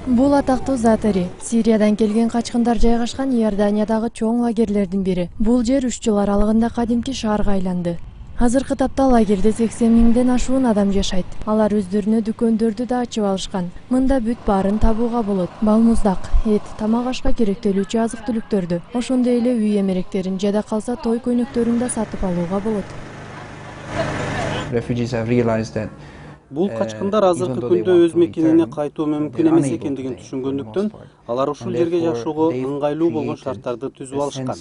Бул атактуу Затари Сириядан келген качкындар жайгашкан Иорданиядагы чоң лагерлердин бири. Бул жер 3 жыл аралыгында кадимки шаарга айланды. Азыркы тапта лагерде 80 миңден ашуун адам жашайт. Алар өздөрүнө дүкөндөрдү да ачып алышкан. Мында бүт баарын табууга болот. Балмуздак, эт, тамак ашка керектелүүчү азык-түлүктөрдү, ошондой эле үй эмеректерин жада калса той көйнөктөрүн да сатып алууга болот. Бул качкындар азыркы күндө өз мекенине кайтуу мүмкүн эмес экендигин түшүнгөндүктөн, алар ушул жерге жашоого ыңгайлуу болгон шарттарды түзүп алышкан.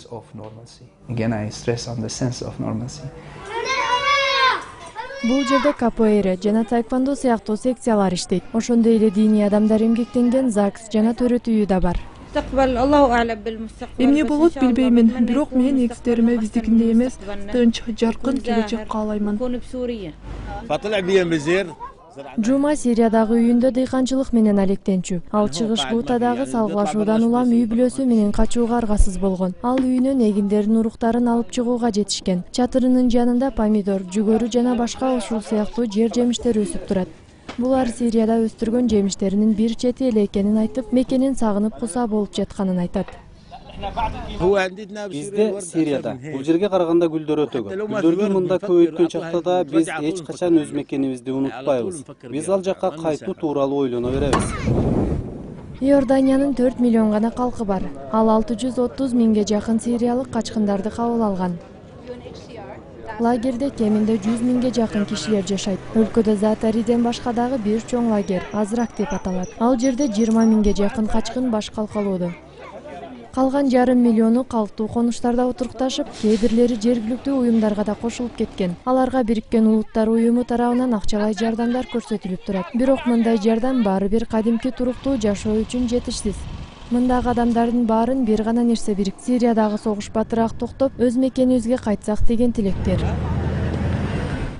Бул жерде капоэйра жана таэквондо сыяктуу секциялар иштейт. Ошондой эле диний адамдар эмгектенген ЗАГС жана төрөт үйү да бар. Эмне болот билбеймин, бирок мен негиздериме биздикиндей эмес, тынч, жаркын келечек каалаймын. Жума Сириядагы үйүндө дыйканчылык менен алектенчү. Ал чыгыш Гутадагы салгылашуудан улам үй бүлөсү менен качууга аргасыз болгон. Ал үйүнөн эгиндерин, уруктарын алып чыгууга жетишкен. Чатырынын жанында помидор, жүгөрү жана башка ушул сыяктуу жер жемиштер өсүп турат. Булар Сирияда өстүргөн жемиштеринин бир чети эле экенин айтып, мекенин сагынып куса болуп жатканын айтат. Бизде Сирияда бул жерге караганда гүлдөр өтө көп. Гүлдөрдү мында көбөйткөн чакта да биз эч качан өз мекенибизди унутпайбыз. Биз ал жакка кайтуу тууралуу ойлоно беребиз. Иорданиянын 4 миллион гана калкы бар. Ал 630 миңге жакын сириялык качкындарды кабыл алган. Лагерде кеминде 100 миңге жакын кишилер жашайт. Өлкөдө Затариден башка дагы бир чоң лагер, Азрак деп аталат. Ал жерде 20 миңге жакын качкын баш калкалоодо. Калган жарым миллиону калктуу конуштарда отурукташып, кээ бирлери жергиликтүү уюмдарга да кошулуп кеткен. Аларга Бириккен Улуттар уюму тарабынан акчалай жардамдар көрсөтүлүп турат. Бирок мындай жардам баары бир кадимки туруктуу жашоо үчүн жетишсиз. Мындагы адамдардын баарын бир гана нерсе бирик. Сириядагы согуш батыраак токтоп, өз мекенибизге кайтсак деген тилектер.